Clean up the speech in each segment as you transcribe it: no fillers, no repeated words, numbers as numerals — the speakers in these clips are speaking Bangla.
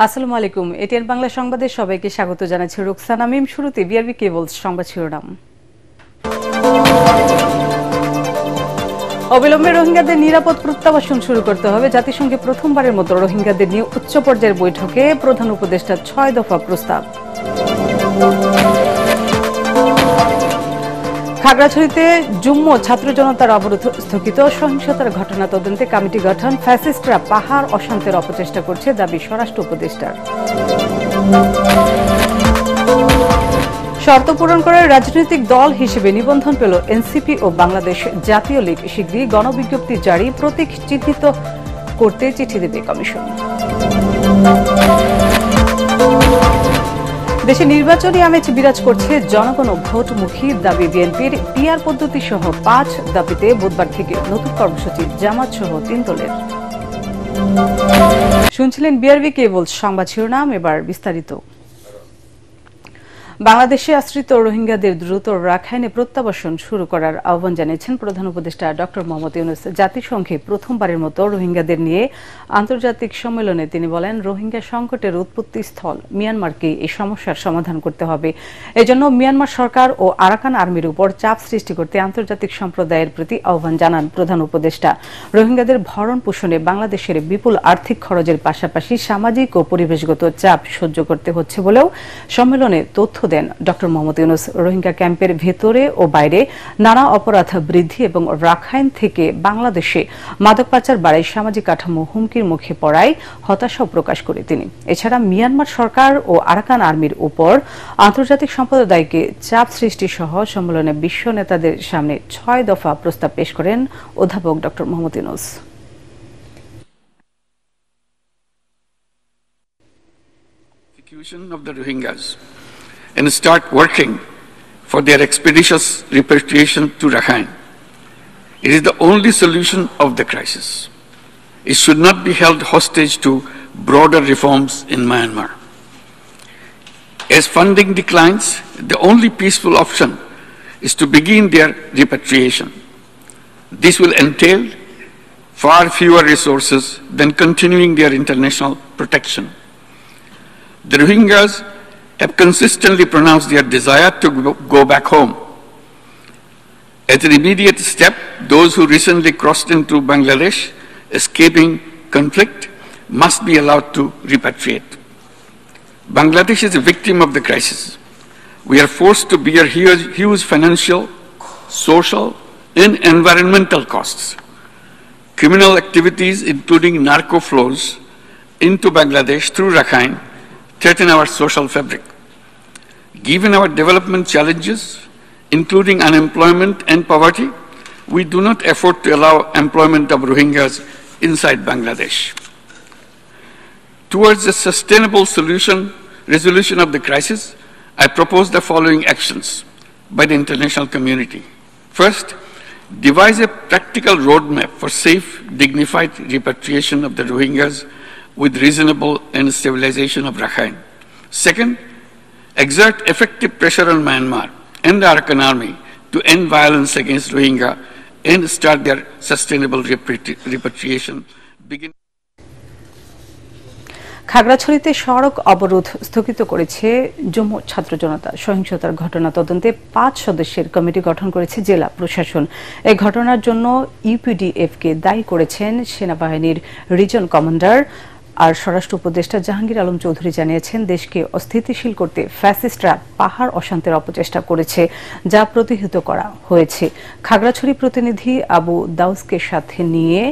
আসসালামু আলাইকুম। এটিএন বাংলা সংবাদে সবাইকে স্বাগত জানাচ্ছি রুকসানা মিম। শুরুতে বিআরবি কেবলস সংবাদ শিরোনাম। অবিলম্বে রোহিঙ্গাদের নিরাপদ প্রত্যাবাসন শুরু করতে হবে। জাতিসংঘে প্রথমবারের মতো রোহিঙ্গাদের নিয়ে উচ্চ পর্যায়ের বৈঠকে প্রধান উপদেষ্টার ৬ দফা প্রস্তাব। খাগড়াছড়িতে যুগ্ম ছাত্র জনতার অবরোধ স্থগিত। সহিংসতার ঘটনা তদন্তে কমিটি গঠন। ফ্যাসিস্টরা পাহাড় অশান্তির অপচেষ্টা করছে, দাবি স্বরাষ্ট্র উপদেষ্টার। শর্ত পূরণ করে রাজনৈতিক দল হিসেবে নিবন্ধন পেল এনসিপি ও বাংলাদেশ জাতীয় লীগ। শীঘ্রই গণবিজ্ঞপ্তি জারি, প্রতীক চিহ্নিত করতে চিঠি দেবে কমিশন। দেশে নির্বাচনী আমেজ বিরাজ করছে, জনগণ ভোটমুখী। দাবি বিএনপির। পিআর পদ্ধতি সহ ৫ দাবিতে বুধবার থেকে নতুন কর্মসূচি জামাত সহ ৩ দলের। শুনছিলেন বিআরবি কেবল সংবাদ শিরোনাম, এবার বিস্তারিত। বাংলাদেশে আশ্রিত রোহিঙ্গাদের দ্রুত রাখাইনে প্রত্যাবাসন শুরু করার আহ্বান জানিয়েছেন প্রধান উপদেষ্টা ডক্টর মোহাম্মদ ইউনূস। জাতিসংঘে প্রথমবারের মতো রোহিঙ্গাদের নিয়ে আন্তর্জাতিক সম্মেলনে তিনি বলেন, রোহিঙ্গা সংকটের উৎপত্তি স্থল মিয়ানমারকে এই সমস্যার সমাধান করতে হবে। এজন্য মিয়ানমার সরকার ও আরাকান আর্মির উপর চাপ সৃষ্টি করতে আন্তর্জাতিক সম্প্রদায়ের প্রতি আহ্বান জানান প্রধান উপদেষ্টা। রোহিঙ্গাদের ভরণ পোষণে বাংলাদেশের বিপুল আর্থিক খরচের পাশাপাশি সামাজিক ও পরিবেশগত চাপ সহ্য করতে হচ্ছে বলেও সম্মেলনে তথ্য দেন ডক্টর মোহাম্মদ ইউনূস। রোহিঙ্গা ক্যাম্পের ভেতরে ও বাইরে নানা অপরাধ বৃদ্ধি এবং রাখাইন থেকে বাংলাদেশে মাদক পাচার বাড়ায় সামাজিক কাঠামো হুমকির মুখে পড়ায় হতাশা প্রকাশ করে তিনি। এছাড়া মিয়ানমার সরকার ও আরাকান আর্মির উপর আন্তর্জাতিক সম্প্রদায়কে চাপ সৃষ্টি সহ সম্মেলনে বিশ্ব নেতাদের সামনে ৬ দফা প্রস্তাব পেশ করেন অধ্যাপক doctor Mohammad Yunus. Of the Rohingyas and start working for their expeditious repatriation to Rakhine. It is the only solution of the crisis. It should not be held hostage to broader reforms in Myanmar. As funding declines, the only peaceful option is to begin their repatriation. This will entail far fewer resources than continuing their international protection. The Rohingyas have consistently pronounced their desire to go back home. As an immediate step, those who recently crossed into Bangladesh, escaping conflict, must be allowed to repatriate. Bangladesh is a victim of the crisis. We are forced to bear huge financial, social, and environmental costs. Criminal activities, including narco flows into Bangladesh through Rakhine, threaten our social fabric. Given our development challenges, including unemployment and poverty, we do not afford to allow employment of Rohingyas inside Bangladesh. Towards a sustainable resolution of the crisis, I propose the following actions by the international community. First, devise a practical roadmap for safe, dignified repatriation of the Rohingyas with reasonable and stabilization of Rakhine. Second, exert effective pressure on Myanmar and the Arakan army to end violence against Rohingya and start their sustainable repatriation. খাগড়াছড়িতে সড়ক অবরোধ স্থগিত করেছে যুগ্ম ছাত্র জনতা। সহিংসতার ঘটনা তদন্তে ৫ সদস্যের কমিটি গঠন করেছে জেলা প্রশাসন। এই ঘটনার জন্য ইউপিডিএফকে দায়ী করেছেন সেনাবাহিনীর রিজন কমান্ডার। আর স্বরাষ্ট্র উপদেষ্টা জাহাঙ্গীর আলম চৌধুরী জানিয়েছেন, দেশকে অস্থিতিশীল করতে ফ্যাসিস্টরা পাহাড় অশান্তির অপচেষ্টা করেছে, যা প্রতিহত করা হয়েছে। খাগড়াছড়ি প্রতিনিধি আবু দাউসকে সাথে নিয়ে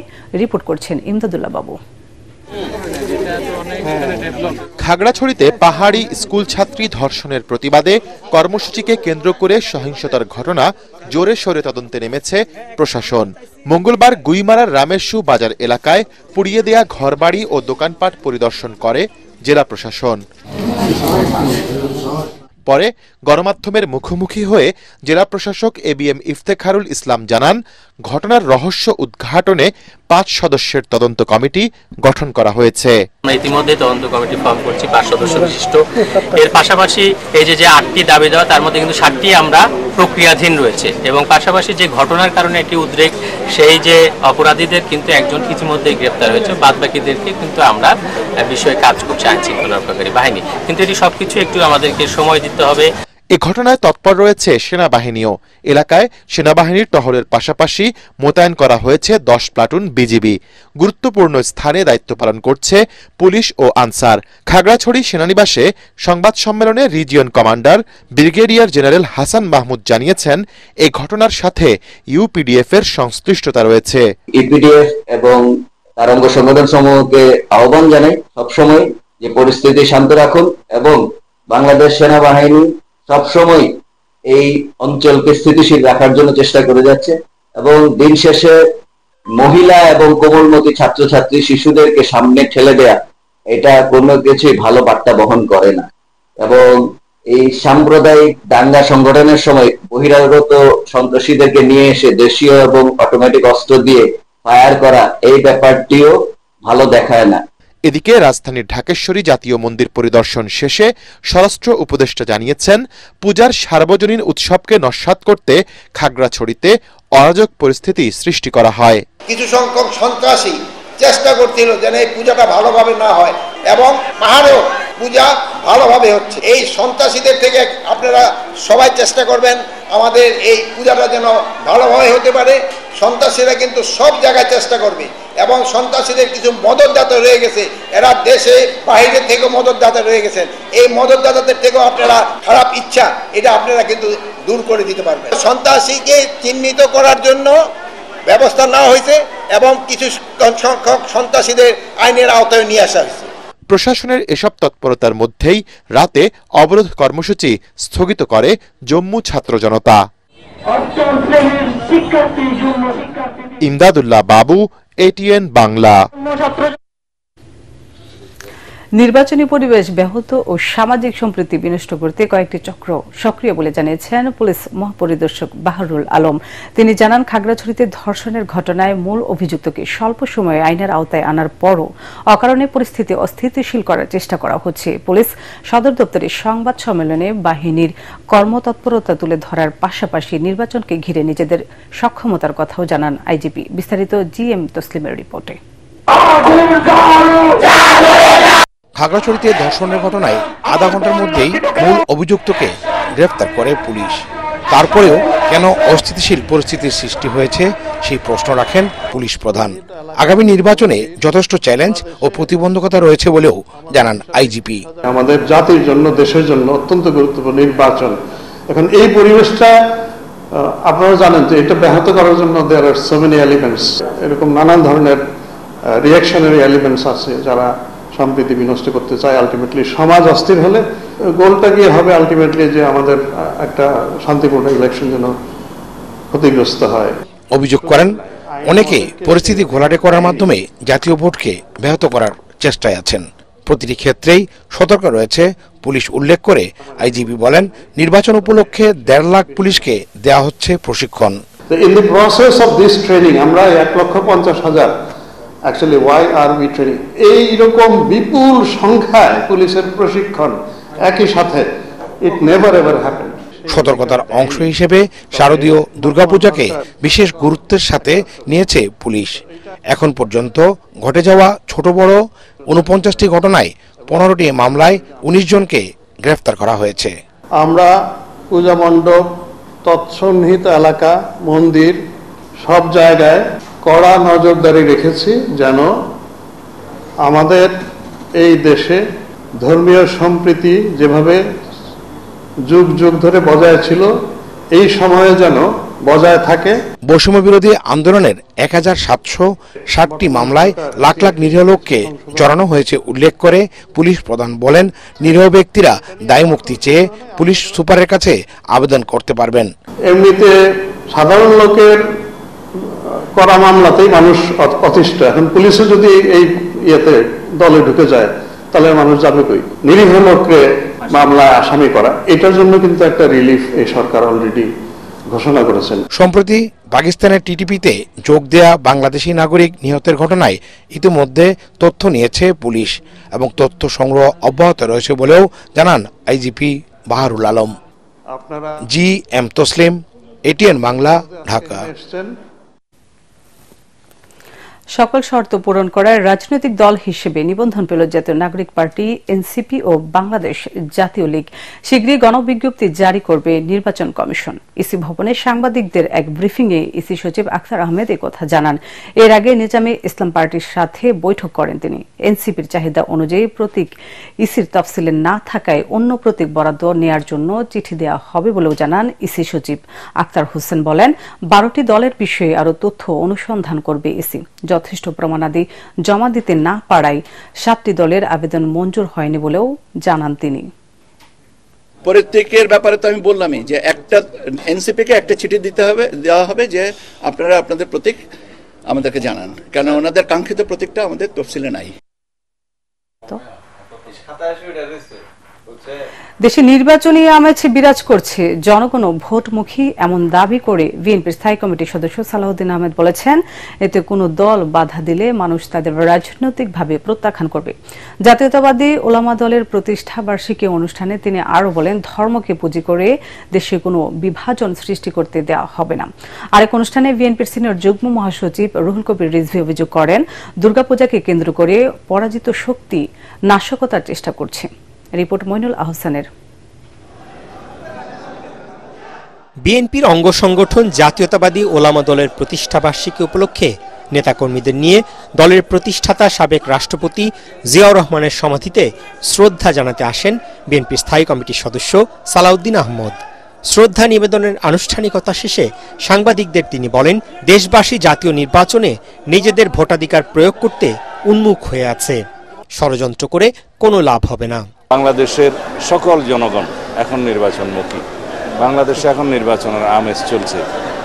রিপোর্ট করছেন ইমদাদুল্লাহ বাবু। খাগড়াছড়িতে পাহাড়ি স্কুল ছাত্রী ধর্ষণের প্রতিবাদে কর্মসূচিকে কেন্দ্র করে সহিংসতার ঘটনা জোরে সোরে তদন্তে নেমেছে প্রশাসন। মঙ্গলবার গুইমারার রামেশু বাজার এলাকায় পুড়িয়ে দেয়া ঘরবাড়ি ও দোকানপাট পরিদর্শন করে জেলা প্রশাসন। পরে গণমাধ্যমের মুখোমুখি হয়ে জেলা প্রশাসক এবিএম ইফতেখারুল ইসলাম জানান, ঘটনার রহস্য উদ্ঘাটনে 5 সদস্যের তদন্ত কমিটি গঠন করা হয়েছে। আমরা ইতিমধ্যে তদন্ত কমিটি ফর্ম করছি 5 সদস্য বিশিষ্ট। এর পাশাপাশি এই যে 8টি দাবি দেওয়া, তার মধ্যে কিন্তু 7টি আমরা প্রক্রিয়াধীন রয়েছে, এবং পাশাপাশি যে ঘটনার কারণে একটি উদ্রেক, সেই যে অপরাধীদের কিন্তু একজন ইতিমধ্যে গ্রেপ্তার হয়েছে, বাদ বাকিদেরকে কিন্তু আমরা বিষয়ে কাজ করছি আইন শৃঙ্খলা রক্ষাকারী বাহিনী। কিন্তু এটি সবকিছু একটু আমাদেরকে সময় দিতে হবে। এ ঘটনায় তৎপর রয়েছে সেনাবাহিনীও। এলাকায় সেনাবাহিনীর টহলের পাশাপাশি মোতায়েন করা হয়েছে 10 প্লাটুন বিজিবি। গুরুত্বপূর্ণ স্থানে দায়িত্ব পালন করছে পুলিশ ও আনসার। খাগড়াছড়ি সেনানিবাসে সংবাদ সম্মেলনে region commander brigadier general Hasan Mahmud জানিয়েছেন, এই ঘটনার সাথে ইউপিডিএফ এর সংশ্লিষ্টতা রয়েছে। ইউপিডিএফ এবং তার অঙ্গ সংগঠন সমূহকে আহ্বান জানাই সবসময় যে পরিস্থিতি শান্ত রাখুন, এবং বাংলাদেশ সেনাবাহিনী সবসময় এই অঞ্চলকে স্থিতিশীল রাখার জন্য চেষ্টা করে যাচ্ছে, এবং দিন শেষে মহিলা এবং কোমলমতি ছাত্রছাত্রী শিশুদেরকে সামনে ঠেলে দেয়া, এটা কোনো কিছুই ভালো বার্তা বহন করে না। এবং এই সাম্প্রদায়িক দাঙ্গা সংগঠনের সময় বহিরাগত সন্ত্রাসীদেরকে নিয়ে এসে দেশীয় এবং অটোমেটিক অস্ত্র দিয়ে ফায়ার করা, এই ব্যাপারটিও ভালো দেখায় না। এদিকে রাজধানীর ঢাকেশ্বরী জাতীয় মন্দির পরিদর্শন শেষে স্বরাষ্ট্র উপদেষ্টা জানিয়েছেন, পূজার সার্বজনীন উৎসবকে নস্যাৎ করতে খাগড়াছড়িতে অরাজক পরিস্থিতি সৃষ্টি করা হয়। কিছু সংখ্যক সন্ত্রাসী চেষ্টা করছিল যেন এই পূজাটা ভালোভাবে না হয়, এবং পাহাড়েও পূজা ভালোভাবে হচ্ছে। এই সন্ত্রাসীদের থেকে আপনারা সবাই চেষ্টা করবেন আমাদের এই পূজাটা যেন ভালোভাবে হতে পারে। সন্ত্রাসীরা কিন্তু সব জায়গায় চেষ্টা করবে, এবং সন্ত্রাসীদের কিছু মদতদাতা রয়ে গেছে, এরা দেশে বাইরে থেকেও মদতদাতা রয়ে গেছেন। এই মদতদাতাদের থেকেও আপনারা খারাপ ইচ্ছা, এটা আপনারা কিন্তু দূর করে দিতে পারবেন। সন্ত্রাসীকে চিহ্নিত করার জন্য ব্যবস্থা নেওয়া হয়েছে, এবং কিছু সংখ্যক সন্ত্রাসীদের আইনের আওতায় নিয়ে আসা হয়েছে। প্রশাসনের এসব তৎপরতার মধ্যেই রাতে অবরোধ কর্মসূচি স্থগিত করে জম্মু ছাত্র জনতা। ইমদাদুল্লাহ বাবু, এটিএন বাংলা। নির্বাচনী পরিবেশ ব্যাহত ও সামাজিক সম্প্রীতি বিনষ্ট করতে কয়েকটি চক্র সক্রিয় বলে জানিয়েছেন পুলিশ মহাপরিদর্শক বাহারুল আলম। তিনি জানান, খাগড়াছড়িতে ধর্ষণের ঘটনায় মূল অভিযুক্তকে স্বল্প সময়ে আইনের আওতায় আনার পরও অকারণে পরিস্থিতি অস্থিতিশীল করার চেষ্টা করা হচ্ছে। পুলিশ সদর দপ্তরে সংবাদ সম্মেলনে বাহিনীর কর্মতৎপরতা তুলে ধরার পাশাপাশি নির্বাচনকে ঘিরে নিজেদের সক্ষমতার কথাও জানান আইজিপি। বিস্তারিত জিএম তসলিমের রিপোর্টে। খাগড়াছড়িতে ধর্ষণের ঘটনায় আধা ঘন্টার মধ্যেই মূল অভিযুক্তকে গ্রেফতার করে পুলিশ। তারপরেও কেন অস্থিতিশীল পরিস্থিতির সৃষ্টি হয়েছে সেই প্রশ্ন রাখেন পুলিশ প্রধান। আগামী নির্বাচনে যথেষ্ট চ্যালেঞ্জ ও প্রতিবন্ধকতা রয়েছে বলেও জানান আইজিপি। আমাদের জাতির জন্য, দেশের জন্য অত্যন্ত গুরুত্বপূর্ণ নির্বাচন। এখন এই পরিবেশটা আপনারা জানেন যে এটা ব্যাহত করার জন্য দেয়ার আর সো মেনি এলিমেন্টস, এরকম নানান ধরনের রিঅ্যাকশনারি এলিমেন্টস আছে যারা সম্প্রীতি বিনষ্ট করতে চায়। আলটিমেটলি সমাজ অস্থির হলে গোলটা গিয়ে হবে আলটিমেটলি যে আমাদের একটা শান্তিপূর্ণ ইলেকশন যেন ক্ষতিগ্রস্ত হয়। অভিযোগ করেন, অনেকে পরিস্থিতি ঘোলাটে করার মাধ্যমে জাতীয় ভোটকে ব্যাহত করার চেষ্টায় আছেন। প্রতিটি ক্ষেত্রেই সতর্ক রয়েছে পুলিশ উল্লেখ করে আইজিপি বলেন, নির্বাচন উপলক্ষে 1.5 লাখ পুলিশকে দেওয়া হচ্ছে প্রশিক্ষণ। In the process of this training আমরা 1,50,000 actually why are we training, এইরকম বিপুল সংখ্যায় পুলিশের প্রশিক্ষণ একই সাথে, ইট নেভার এভার হ্যাপেন। সতর্কতার অংশ হিসেবে শারদীয় দুর্গাপূজাকে বিশেষ গুরুত্বের সাথে নিয়েছে পুলিশ। এখন পর্যন্ত ঘটে যাওয়া ছোট বড় 49টি ঘটনায় 15টি মামলায় 19 জনকে গ্রেফতার করা হয়েছে। আমরা পূজা মণ্ডপ, তৎসন্নিহিত এলাকা, মন্দির সব জায়গায় কড়া নজরদারি রেখেছি যেন আমাদের এই দেশে ধর্মীয় সম্প্রীতি যেভাবে যুগ যুগ ধরে বজায় ছিল, এই সময়ে যেন বজায় থাকে। বৈষম্য বিরোধী আন্দোলনের 1760টি মামলায় লাখ লাখ নিরীহ লোককে জড়ানো হয়েছে উল্লেখ করে পুলিশ প্রধান বলেন, নিরীহ ব্যক্তিরা দায় মুক্তি চেয়ে পুলিশ সুপারের কাছে আবেদন করতে পারবেন। এমনিতে সাধারণ লোকের করা মামলাতেই মানুষ অতিষ্ঠ, এখন পুলিশও যদি এই ইয়েতে দলে ঢুকে যায় তাহলে মানুষ যাবে কই? নিরীহ লোককে মামলায় আসামি করা, এটার জন্য কিন্তু একটা রিলিফ এই সরকার অলরেডি ঘোষণা করেছেন। সম্প্রতি পাকিস্তানের টিটিপিতে যোগ দেয়া বাংলাদেশি নাগরিক নিহতের ঘটনায় ইতিমধ্যে তথ্য নিয়েছে পুলিশ এবং তথ্য সংগ্রহ অব্যাহত রয়েছে বলেও জানান IGP Baharul Alam. G M Taslim, ATN Bangla, Dhaka. সকল শর্ত পূরণ করার রাজনৈতিক দল হিসেবে নিবন্ধন পেল জাতীয় নাগরিক পার্টি, এনসিপি ও বাংলাদেশ জাতীয় লীগ। শীঘ্রই গণবিজ্ঞপ্তি জারি করবে নির্বাচন কমিশন। ইসি ভবনে সাংবাদিকদের এক ব্রিফিংয়ে ইসি সচিব আখতার আহমেদ একথা জানান। এর আগে নিজামে ইসলাম পার্টির সাথে বৈঠক করেন তিনি। এনসিপির চাহিদা অনুযায়ী প্রতীক ইসির তফসিলে না থাকায় অন্য প্রতীক বরাদ্দ নেয়ার জন্য চিঠি দেওয়া হবে বলেও জানান ইসি সচিব আখতার হোসেন। বলেন, 12টি দলের বিষয়ে আরও তথ্য অনুসন্ধান করবে ইসি। যথেষ্ট প্রমাণাদি জমা দিতে না পারায় 7টি দলের আবেদন মঞ্জুর হয়নি বলেও জানান তিনি। প্রত্যেকের ব্যাপারে তো আমি বললামই যে একটা এনসিপিকে একটা চিঠি দেওয়া হবে যে আপনারা আপনাদের প্রতীক আমাদেরকে জানান, কেন ওনাদের কাঙ্ক্ষিত প্রতীকটা আমাদের তফসিলে নাই। দেশে নির্বাচনী আমেজ বিরাজ করছে, জনগণ ভোটমুখী এমন দাবি করে বিএনপির স্থায়ী কমিটির সদস্য সালাউদ্দিন আহমেদ বলেছেন, এতে কোনো দল বাধা দিলে মানুষ তাদের রাজনৈতিকভাবে প্রত্যাখ্যান করবে। জাতীয়তাবাদী ওলামা দলের প্রতিষ্ঠা বার্ষিকী অনুষ্ঠানে তিনি আরও বলেন, ধর্মকে পুঁজি করে দেশে কোনো বিভাজন সৃষ্টি করতে দেওয়া হবে না। আরেক অনুষ্ঠানে বিএনপির সিনিয়র যুগ্ম মহাসচিব রুহুল কবির রিজভী অভিযোগ করেন, দুর্গাপূজাকে কেন্দ্র করে পরাজিত শক্তি নাশকতার চেষ্টা করছে। রিপোর্ট মইনুল আহসানের। বিএনপির অঙ্গ সংগঠন জাতীয়তাবাদী ওলামা দলের প্রতিষ্ঠাবার্ষিকী উপলক্ষে নেতাকর্মীদের নিয়ে দলের প্রতিষ্ঠাতা সাবেক রাষ্ট্রপতি জিয়াউর রহমানের সমাধিতে শ্রদ্ধা জানাতে আসেন বিএনপির স্থায়ী কমিটির সদস্য সালাউদ্দিন আহমদ। শ্রদ্ধা নিবেদনের আনুষ্ঠানিকতা শেষে সাংবাদিকদের তিনি বলেন, দেশবাসী জাতীয় নির্বাচনে নিজেদের ভোটাধিকার প্রয়োগ করতে উন্মুখ হয়ে আছে। ষড়যন্ত্র করে কোনো লাভ হবে না। বাংলাদেশের সকল জনগণ এখন নির্বাচনমুখী। বাংলাদেশে এখন নির্বাচনের আমেজ চলছে,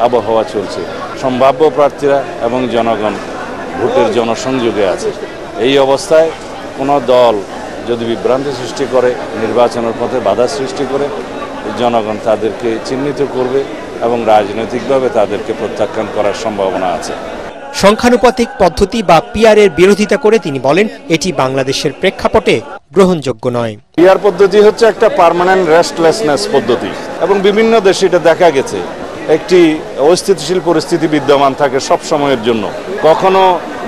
আবহাওয়া চলছে। সম্ভাব্য প্রার্থীরা এবং জনগণ ভোটের জনসংযোগে আছে। এই অবস্থায় কোনো দল যদি বিভ্রান্তি সৃষ্টি করে, নির্বাচনের পথে বাধা সৃষ্টি করে, জনগণ তাদেরকে চিহ্নিত করবে এবং রাজনৈতিকভাবে তাদেরকে প্রত্যাখ্যান করার সম্ভাবনা আছে। সংখ্যানুপাতিক পদ্ধতি বা পিআর এর বিরোধিতা করে তিনি বলেন, এটি বাংলাদেশের প্রেক্ষাপটে গ্রহণযোগ্য নয়। পিআর পদ্ধতি হচ্ছে একটা পার্মানেন্ট রেস্টলেসনেস পদ্ধতি এবং বিভিন্ন দেশে এটা দেখা গেছে। একটি অস্থিতিশীল পরিস্থিতি বিদ্যমান থাকে সব সময়ের জন্য। কখনো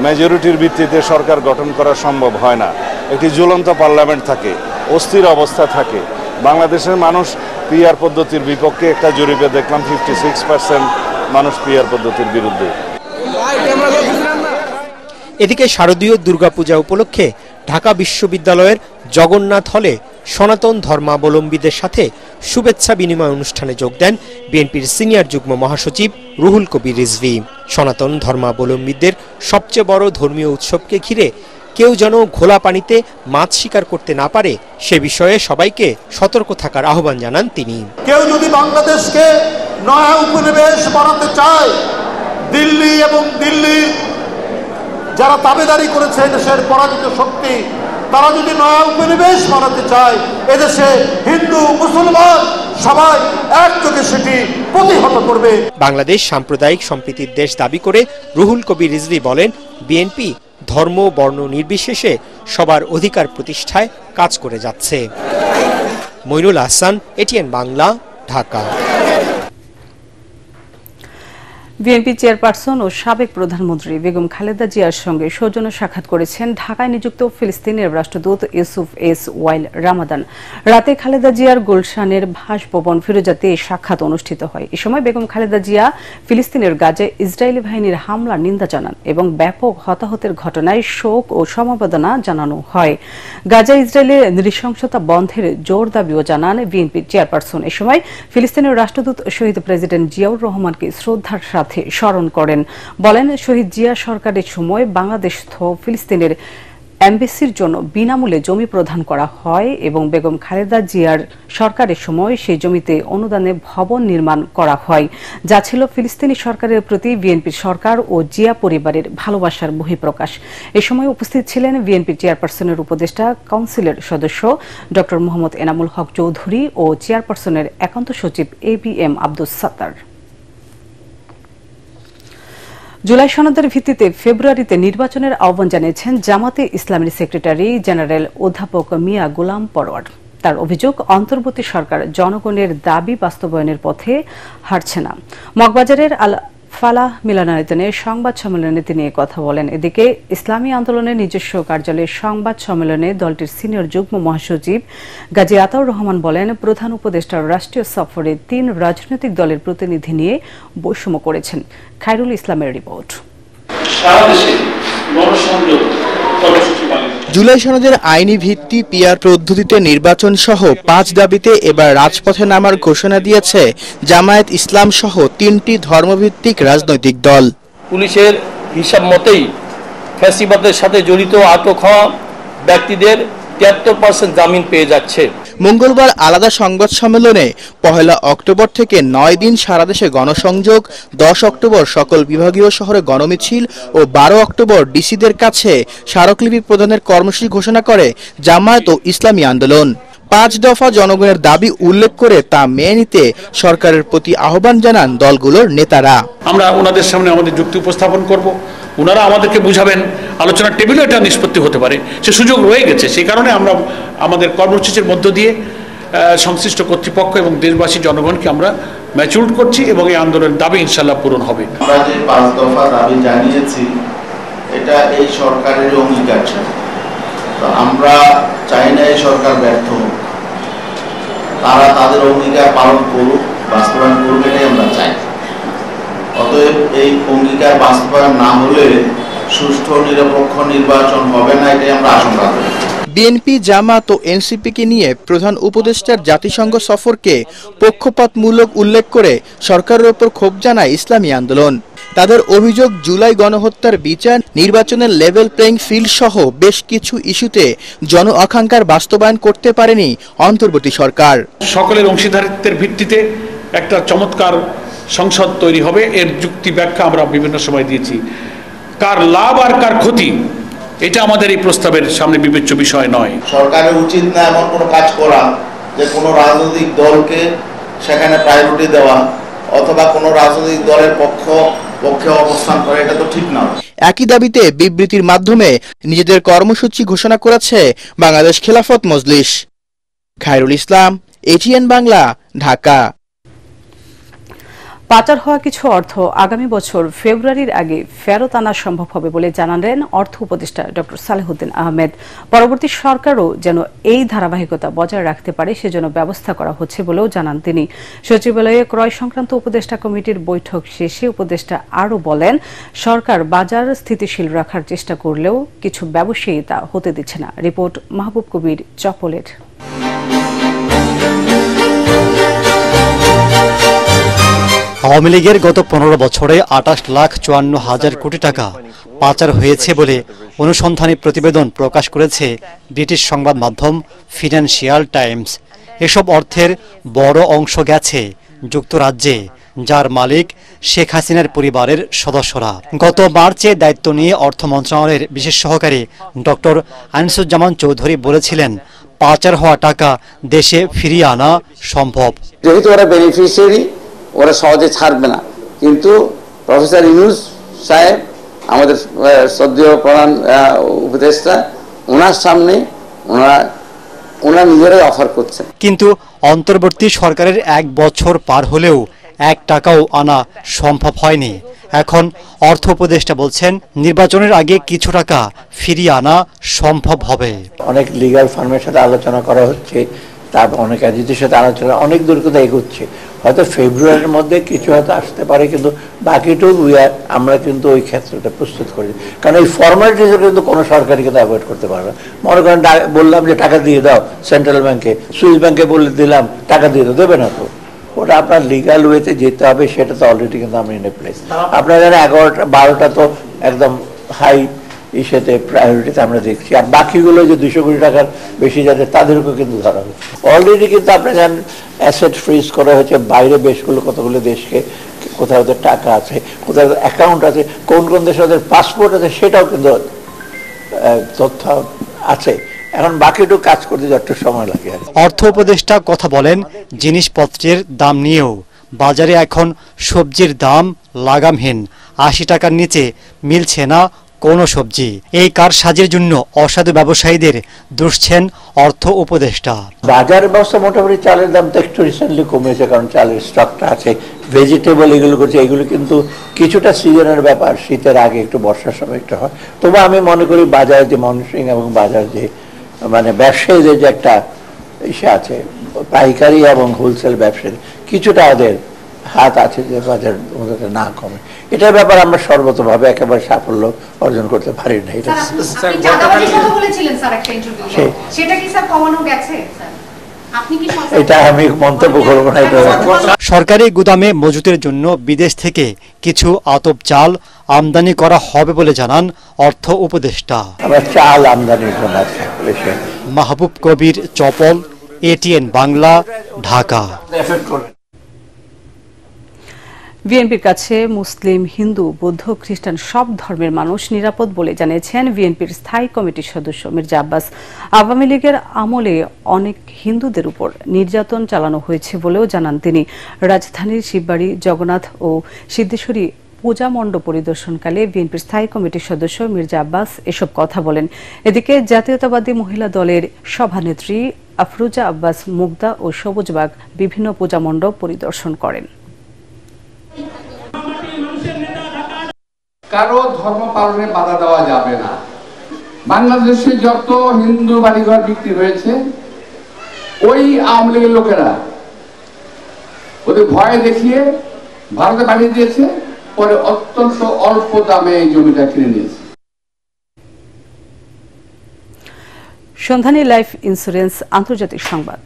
মেজরিটির ভিত্তিতে সরকার গঠন করা সম্ভব হয় না। একটি ঝুলন্ত পার্লামেন্ট থাকে, অস্থির অবস্থা থাকে। বাংলাদেশের মানুষ পিআর পদ্ধতির বিপক্ষে। একটা জরিপে দেখলাম 56% মানুষ পিআর পদ্ধতির বিরুদ্ধে। এদিকে শারদীয় দুর্গাপূজা উপলক্ষে ঢাকা বিশ্ববিদ্যালয়ের জগন্নাথ হলে সনাতন ধর্মাবলম্বীদের সাথে শুভেচ্ছা বিনিময় অনুষ্ঠানে যোগ দেন বিএনপির সিনিয়র যুগ্ম মহাসচিব রুহুল কবির রিজভী। সনাতন ধর্মাবলম্বীদের সবচেয়ে বড় ধর্মীয় উৎসবকে ঘিরে কেউ যেন ঘোলা পানিতে মাছ শিকার করতে না পারে সে বিষয়ে সবাইকে সতর্ক থাকার আহ্বান জানান তিনি। কেউ যদি বাংলাদেশকে নয়া উপনিবেশ বানাতে চায়, দিল্লি এবং দিল্লির যারা দাবিদারি করেছে দেশের পরাজিত শক্তি, তারা যদি নয়া উপনিবেশ বানাতে চায়, এদেশে হিন্দু মুসলমান সবাই একযোগে সেটি প্রতিহত করবে। বাংলাদেশ সাম্প্রদায়িক সম্প্রীতির দেশ দাবি করে রুহুল কবির রিজভী বলেন, বিএনপি ধর্ম বর্ণ নির্বিশেষে সবার অধিকার প্রতিষ্ঠায় কাজ করে যাচ্ছে। Moinul Ahsan, ATN Bangla, Dhaka. BNP chairperson ও সাবেক প্রধানমন্ত্রী বেগম খালেদা জিয়ার সঙ্গে সৌজন্য সাক্ষাৎ করেছেন ঢাকায় নিযুক্ত ফিলিস্তিনের রাষ্ট্রদূত ইউসুফ এস ওয়াইল রামাদান। রাতে খালেদা জিয়ার গুলশানের বাসভবন ফিরোজাতে এই সাক্ষাৎ অনুষ্ঠিত হয়। এ সময় বেগম খালেদা জিয়া ফিলিস্তিনের গাজায় ইসরায়েলি বাহিনীর হামলার নিন্দা জানান এবং ব্যাপক হতাহতের ঘটনায় শোক ও সমবেদনা জানানো হয়। গাজায় ইসরায়েলের নৃশংসতা বন্ধের জোর দাবিও জানান বিএনপি চেয়ারপারসন। এ সময় ফিলিস্তিনের রাষ্ট্রদূত শহীদ প্রেসিডেন্ট জিয়াউর রহমানকে শ্রদ্ধার সাথে স্মরণ করেন। বলেন, শহীদ জিয়া সরকারের সময় বাংলাদেশস্থ ফিলিস্তিনের এমবেসির জন্য বিনামূল্যে জমি প্রদান করা হয় এবং বেগম খালেদা জিয়ার সরকারের সময় সেই জমিতে অনুদানে ভবন নির্মাণ করা হয়, যা ছিল ফিলিস্তিনি সরকারের প্রতি বিএনপির সরকার ও জিয়া পরিবারের ভালোবাসার বহিঃপ্রকাশ। এ সময় উপস্থিত ছিলেন বিএনপি চেয়ারপারসনের উপদেষ্টা কাউন্সিলের সদস্য ড মোহাম্মদ এনামুল হক চৌধুরী ও চেয়ারপারসনের একান্ত সচিব ABM আব্দুস সাত্তার। জুলাই সনদের ভিত্তিতে ফেব্রুয়ারিতে নির্বাচনের আহ্বান জানিয়েছেন জামাতে ইসলামের সেক্রেটারি জেনারেল অধ্যাপক মিয়া গোলাম পরোয়ার। তার অভিযোগ, অন্তর্বর্তী সরকার জনগণের দাবি বাস্তবায়নের পথে হাঁটছে না। মগবাজারের আল ফালাহ মিলনায়তনে সংবাদ সম্মেলনে তিনি কথা বলেন। এদিকে ইসলামী আন্দোলনের নিজস্ব কার্যালয়ে সংবাদ সম্মেলনে দলটির সিনিয়র যুগ্ম মহাসচিব গাজী আতাউর রহমান বলেন, প্রধান উপদেষ্টার রাষ্ট্রীয় সফরে ৩ রাজনৈতিক দলের প্রতিনিধি নিয়ে বৈষম্য করেছেন। খায়রুল ইসলামের রিপোর্ট। জুলাই সনদের আইনি ভিত্তি, পিআর পদ্ধতিতে নির্বাচন সহ 5 দাবিতে এবার রাজপথে নামার ঘোষণা দিয়েছে জামায়াত ইসলাম সহ 3টি ধর্মভিত্তিক রাজনৈতিক দল। পুলিশের হিসাব মতেই ফ্যাসিবাদের সাথে জড়িত আটক হওয়া ব্যক্তিদের 73% জামিন পেয়ে যাচ্ছে। মঙ্গলবার আলাদা সংবাদ সম্মেলনে 1 অক্টোবর থেকে 9 দিন সারা দেশে গণসংযোগ, 10 অক্টোবর সকল বিভাগীয় শহরে গণমিছিল ও 12 অক্টোবর ডিসিদের কাছে স্মারকলিপি প্রদানের কর্মসূচি ঘোষণা করে জামায়াত ও ইসলামী আন্দোলন। 5 দফা জনগণের দাবি উল্লেখ করে তা মেনে নিতে সরকারের প্রতি আহ্বান জানান দলগুলোর নেতারা। আমরা ওনাদের সামনে আমাদের যুক্তি উপস্থাপন করব, ওনারা আমাদেরকে বুঝাবেন, আলোচনার টেবিলে এটা নিষ্পত্তি হতে পারে, সে সুযোগ রয়ে গেছে। সেই কারণে আমরা আমাদের কর্মসূচির মধ্য দিয়ে সংশ্লিষ্ট কর্তৃপক্ষ এবং দেশবাসী জনগণকে আমরা ম্যাচিউর করছি এবং এই আন্দোলনের দাবি ইনশাল্লাহ পূরণ হবে। আমরা যে 5 দফা দাবি জানিয়েছি, এটা এই সরকারের অঙ্গীকার ছিল। তো আমরা চাই না এই সরকার ব্যর্থ হোক, তারা তাদের অঙ্গীকার পালন করুক, বাস্তবায়ন করুক, এটাই আমরা চাই। অতএব এই অঙ্গীকার বাস্তবায়ন না হলে সুষ্ঠু নিরপেক্ষ নির্বাচন হবে না, এটাই আমরা আশঙ্কা করি। বিএনপি, জামাত ও এনসিপিকে নিয়ে প্রধান উপদেষ্টার জাতিসংঘ সফরকে পক্ষপাতমূলক উল্লেখ করে সরকারের উপর ক্ষোভ জানায় ইসলামী আন্দোলন। তাদের অভিযোগ, জুলাই গণহত্যার বিচার, নির্বাচনের লেভেল প্লেইং ফিল্ড সহ বেশ কিছু ইস্যুতে জন আকাঙ্ক্ষার বাস্তবায়ন করতে পারেনি অন্তর্বর্তী সরকার। সকলের অংশীদারিত্বের ভিত্তিতে একটা চমৎকার সংসদ তৈরি হবে, এর যুক্তি ব্যাখ্যা আমরা বিভিন্ন সময় দিয়েছি। কার লাভ আর কার ক্ষতি, এটা আমাদের এই প্রস্তাবের সামনে বিবেচ্য বিষয় নয়। সরকারের উচিত না এমন কোনো কাজ করা যে কোনো রাজনৈতিক দলকে সেখানে প্রায়োরিটি দেওয়া অথবা কোনো রাজনৈতিক দলের পক্ষে অবস্থান করে, এটা তো ঠিক না। একই দাবিতে বিবৃতির মাধ্যমে নিজেদের কর্মসূচি ঘোষণা করেছে বাংলাদেশ খেলাফত মজলিস। খায়রুল ইসলাম, এটিএন বাংলা, ঢাকা। পাচার হওয়া কিছু অর্থ আগামী বছর ফেব্রুয়ারির আগে ফেরত আনা সম্ভব হবে বলে জানালেন অর্থ উপদেষ্টা ডক্টর সালেহুদ্দিন আহমেদ। পরবর্তী সরকারও যেন এই ধারাবাহিকতা বজায় রাখতে পারে সেজন্য ব্যবস্থা করা হচ্ছে বলেও জানান তিনি। সচিবালয়ে ক্রয় সংক্রান্ত উপদেষ্টা কমিটির বৈঠক শেষে উপদেষ্টা আরও বলেন, সরকার বাজার স্থিতিশীল রাখার চেষ্টা করলেও কিছু ব্যবসায়ী তা হতে দিচ্ছে না। রিপোর্ট মাহবুব কবির, চপলের। আওয়ামী লীগের গত 15 বছরে 28,54,000 কোটি টাকা পাচার হয়েছে বলে অনুসন্ধানী প্রতিবেদন প্রকাশ করেছে ব্রিটিশ সংবাদ মাধ্যম ফিনান্সিয়াল টাইমস। এসব অর্থের বড় অংশ গেছে যুক্তরাজ্যে, যার মালিক শেখ হাসিনার পরিবারের সদস্যরা। গত মার্চে দায়িত্ব নিয়ে অর্থ মন্ত্রণালয়ের বিশেষ সহকারী ডক্টর আনিসুজ্জামান চৌধুরী বলেছিলেন, পাচার হওয়া টাকা দেশে ফিরিয়ে আনা সম্ভব। যেহেতু ওরা বেনিফিশিয়ারি, ওরা সহজে ছাড়বে না, কিন্তু প্রফেসর ইউনূস সাহেব আমাদের শ্রদ্ধেয় প্রধান উপদেষ্টা, ওনার সামনে ওনারা নিজেরাই অফার করছেন। কিন্তু অন্তর্বর্তী সরকারের 1 বছর পার হলেও 1 টাকাও আনা সম্ভব হয়নি। এখন অর্থ উপদেষ্টা বলছেন, নির্বাচনের আগে কিছু টাকা ফিরিয়ে আনা সম্ভব হবে। অনেক লিগ্যাল ফার্মের সাথে আলোচনা করা হচ্ছে, তারপর অনেক এজেন্সির সাথে আলোচনা অনেক দূর কোথাও এগোচ্ছে। হয়তো ফেব্রুয়ারির মধ্যে কিছু হয়তো আসতে পারে, কিন্তু বাকিটুকু আমরা কিন্তু ওই ক্ষেত্রটা প্রস্তুত করি। কারণ এই ফর্মালিটিস কিন্তু কোনো সরকারি কিন্তু অ্যাভয়েড করতে পারবে। মনে করেন বললাম যে টাকা দিয়ে দাও সেন্ট্রাল ব্যাংকে, সুইস ব্যাংকে বলে দিলাম টাকা দিয়ে দাও, দেবে না তো। ওটা আপনার লিগাল ওয়েতে যেতে হবে, সেটা তো অলরেডি কিন্তু আমরা ইন এ প্লেস। আপনারা জানেন 11টা 12টা তো একদম হাই ইস্যুতে প্রায়োরিটিতে আমরা দেখছি, আর বাকিগুলো যে 200 কোটি টাকার বেশি যাচ্ছে তাদেরকেও কিন্তু ধরা হচ্ছে। অলরেডি কিন্তু আপনি জানেন অ্যাসেট ফ্রিজ করা হয়েছে বাইরে বেশগুলো, কতগুলো দেশকে, কোথায় ওদের টাকা আছে, কোথায় অ্যাকাউন্ট আছে, কোন কোন দেশে ওদের পাসপোর্ট আছে, সেটাও কিন্তু তথ্য আছে। এখন বাকিটুকু কাজ করতে যত সময় লাগে। অর্থ উপদেষ্টা কথা বলেন জিনিসপত্রের দাম নিয়েও। বাজারে এখন সবজির দাম লাগামহীন, 80 টাকার নিচে মিলছে না কোনো সবজি। এই কারসাজির জন্য অসাধু ব্যবসায়ীদের দুষছেন অর্থ উপদেষ্টা। বাজার ব্যবস্থা মোটামুটি চালের দাম তো একটু রিসেন্টলি কমেছে, কারণ চালের স্টকটা আছে, ভেজিটেবল এগুলো করছে, এগুলো কিন্তু কিছুটা সিজনের ব্যাপার, শীতের আগে একটু বর্ষার সময় একটু হয়। তবে আমি মনে করি বাজার যে মনিটরিং এবং বাজার যে মানে ব্যবসায়ীদের যে একটা ইসে আছে, পাইকারি এবং হোলসেল ব্যবসায়ী কিছুটা ওদের হাত আছে যে বাজার না কমে। এটার ব্যাপার আমরা সর্বতভাবে একেবারে সাফল্য অর্জন করতে পারি না। এটা আমি মন্তব্য করবো না। সরকারি গুদামে মজুতের জন্য বিদেশ থেকে কিছু আতপ চাল আমদানি করা হবে বলে জানান অর্থ উপদেষ্টা। আমরা চাল আমদানির জন্য মাহবুব কবির, চপল, ATN বাংলা, ঢাকা। বিএনপির কাছে মুসলিম, হিন্দু, বৌদ্ধ, খ্রিস্টান সব ধর্মের মানুষ নিরাপদ বলে জানিয়েছেন বিএনপির স্থায়ী কমিটির সদস্য মির্জা আব্বাস। আওয়ামী লীগের আমলে অনেক হিন্দুদের উপর নির্যাতন চালানো হয়েছে বলেও জানান তিনি। রাজধানীর শিববাড়ি, জগন্নাথ ও সিদ্ধেশ্বরী পূজা মণ্ডপ পরিদর্শনকালে বিএনপির স্থায়ী কমিটির সদস্য মির্জা আব্বাস এসব কথা বলেন। এদিকে জাতীয়তাবাদী মহিলা দলের সভানেত্রী আফরুজা আব্বাস মুগদা ও সবুজবাগ বিভিন্ন পূজা মণ্ডপ পরিদর্শন করেন। কারো ধর্ম পালনে বাধা দেওয়া যাবে না। বাংলাদেশে যত হিন্দু বাড়িঘর বিক্রি হয়েছে ওই আওয়ামী লীগের লোকেরা ওদের ভয় দেখিয়ে ভারতে পাঠিয়ে দিয়েছে, পরে অত্যন্ত অল্প দামে এই জমিটা কিনে নিয়েছে। সন্ধানী লাইফ ইন্স্যুরেন্স আন্তর্জাতিক সংবাদ।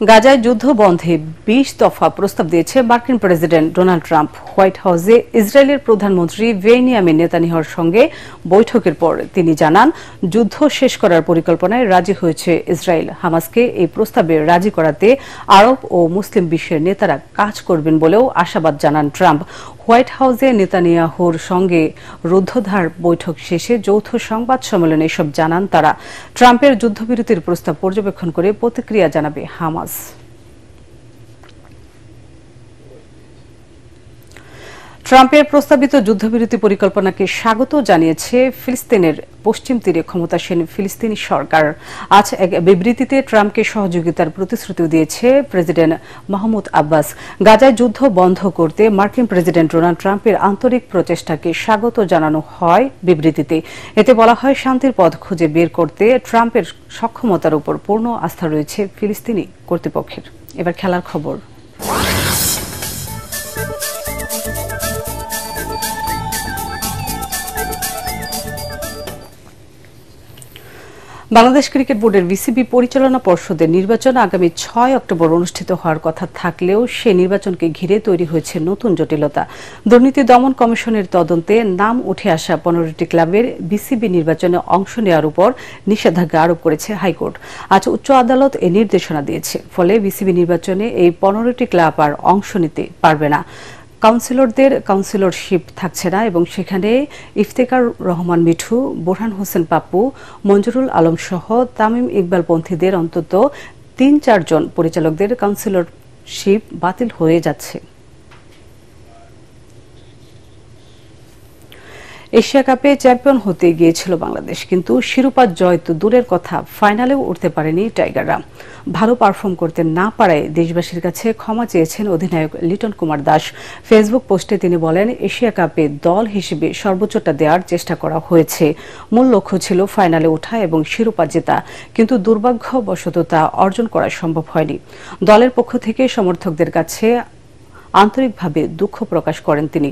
গাজায় যুদ্ধ বন্ধে 20 দফা প্রস্তাব দিয়েছে মার্কিন প্রেসিডেন্ট ডোনাল্ড ট্রাম্প। হোয়াইট হাউসে ইসরায়েলের প্রধানমন্ত্রী বেনিয়ামিন নেতানিয়াহুর সঙ্গে বৈঠকের পর তিনি জানান, যুদ্ধ শেষ করার পরিকল্পনায় রাজি হয়েছে ইসরায়েল। হামাসকে এই প্রস্তাবে রাজি করাতে আরব ও মুসলিম বিশ্বের নেতারা কাজ করবেন বলেও আশাবাদ জানান ট্রাম্প। হোয়াইট হাউসে নেতানিয়াহুর সঙ্গে রুদ্ধদ্বার বৈঠক শেষে যৌথ সংবাদ সম্মেলনে এসব জানান তারা। ট্রাম্পের যুদ্ধবিরতির প্রস্তাব পর্যবেক্ষণ করে প্রতিক্রিয়া জানাবে হামাস। ট্রাম্পের প্রস্তাবিত যুদ্ধবিরতি পরিকল্পনাকে স্বাগত জানিয়েছে ফিলিস্তিনের পশ্চিম তীরে ক্ষমতাসীন ফিলিস্তিনি সরকার। আজ এক বিবৃতিতে ট্রাম্পকে সহযোগিতার প্রতিশ্রুতি দিয়েছে প্রেসিডেন্ট মাহমুদ আব্বাস। গাজায় যুদ্ধ বন্ধ করতে মার্কিন প্রেসিডেন্ট ডোনাল্ড ট্রাম্পের আন্তরিক প্রচেষ্টাকে স্বাগত জানানো হয় বিবৃতিতে। এতে বলা হয়, শান্তির পথ খুঁজে বের করতে ট্রাম্পের সক্ষমতার উপর পূর্ণ আস্থা রয়েছে ফিলিস্তিনি কর্তৃপক্ষের। এবার খেলার খবর। বাংলাদেশ ক্রিকেট বোর্ডের বিসিবি পরিচালনা পর্ষদের নির্বাচন আগামী 6 অক্টোবর অনুষ্ঠিত হওয়ার কথা থাকলেও সে নির্বাচনকে ঘিরে তৈরি হয়েছে নতুন জটিলতা। দুর্নীতি দমন কমিশনের তদন্তে নাম উঠে আসা 15টি ক্লাবের বিসিবি নির্বাচনে অংশ নেওয়ার উপর নিষেধাজ্ঞা আরোপ করেছে হাইকোর্ট। আজ উচ্চ আদালত এ নির্দেশনা দিয়েছে। ফলে বিসিবি নির্বাচনে এই 15টি ক্লাব আর অংশ নিতে পারবে না। কাউন্সিলরদের কাউন্সিলরশিপ থাকছে না এবং সেখানে ইফতেখার রহমান মিঠু, বোরহান হোসেন পাপ্পু, মঞ্জুরুল আলম সহ তামিম ইকবাল পন্থীদের অন্তত 3-4 জন পরিচালকদের কাউন্সিলরশিপ বাতিল হয়ে যাচ্ছে। এশিয়া কাপে চ্যাম্পিয়ন হতে গিয়েছিল বাংলাদেশ, কিন্তু শিরোপা জয় তো দূরের কথা, ফাইনালেও উঠতে পারেনি টাইগাররা। ভালো পারফর্ম করতে না পারায় দেশবাসীর কাছে ক্ষমা চেয়েছেন অধিনায়ক লিটন কুমার দাস। ফেসবুক পোস্টে তিনি বলেন, এশিয়া কাপে দল হিসেবে সর্বোচ্চটা দেওয়ার চেষ্টা করা হয়েছে। মূল লক্ষ্য ছিল ফাইনালে ওঠা এবং শিরোপা জেতা, কিন্তু দুর্ভাগ্যবশত তা অর্জন করা সম্ভব হয়নি। দলের পক্ষ থেকে সমর্থকদের কাছে আন্তরিকভাবে দুঃখ প্রকাশ করেন তিনি।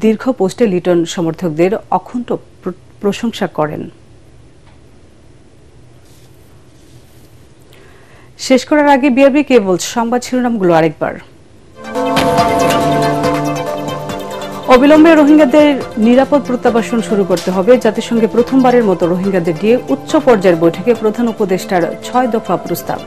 দীর্ঘ পোস্টে লিটন সমর্থকদের অকুণ্ঠ প্রশংসা করেন। শেষ করার আগে বিআরবি কেবল সংবাদ শিরোনামগুলো আরেকবার। অবিলম্বে রোহিঙ্গাদের নিরাপদ প্রত্যাবাসন শুরু করতে হবে। জাতিসংঘে প্রথমবারের মতো রোহিঙ্গাদের নিয়ে উচ্চ পর্যায়ের বৈঠকে প্রধান উপদেষ্টার 6 দফা প্রস্তাব।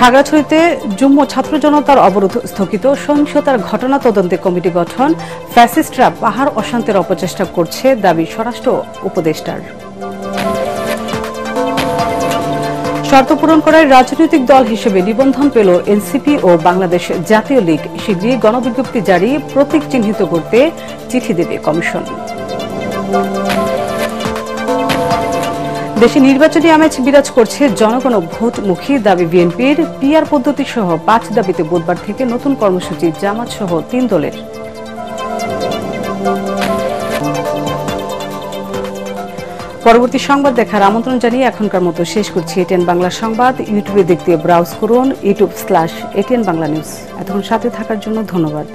খাগড়াছড়িতে যুগ্ম ছাত্র জনতার অবরোধ স্থগিত, সহিংসতার ঘটনা তদন্তে কমিটি গঠন, ফ্যাসিস্টরা পাহাড় অশান্তির অপচেষ্টা করছে, দাবি স্বরাষ্ট্র উপদেষ্টার। শর্ত পূরণ করায় রাজনৈতিক দল হিসেবে নিবন্ধন পেল এনসিপি ও বাংলাদেশ জাতীয় লীগ। শীঘ্রই গণবিজ্ঞপ্তি জারি, প্রতীক চিহ্নিত করতে চিঠি দেবে কমিশন। দেশে নির্বাচনী আমেজ বিরাজ করছে, জনগণ ভোটমুখী, দাবি বিএনপির। পিআর পদ্ধতি সহ 5 দাবিতে বুধবার থেকে নতুন কর্মসূচি জামাত সহ 3 দলের। পরবর্তী সংবাদ দেখার আমন্ত্রণ জানিয়ে এখনকার মতো শেষ করছি এটিএন বাংলা সংবাদ। ইউটিউবে দেখতে ব্রাউজ করুন youtube/ATN বাংলা নিউজ। এতক্ষণ সাথে থাকার জন্য ধন্যবাদ।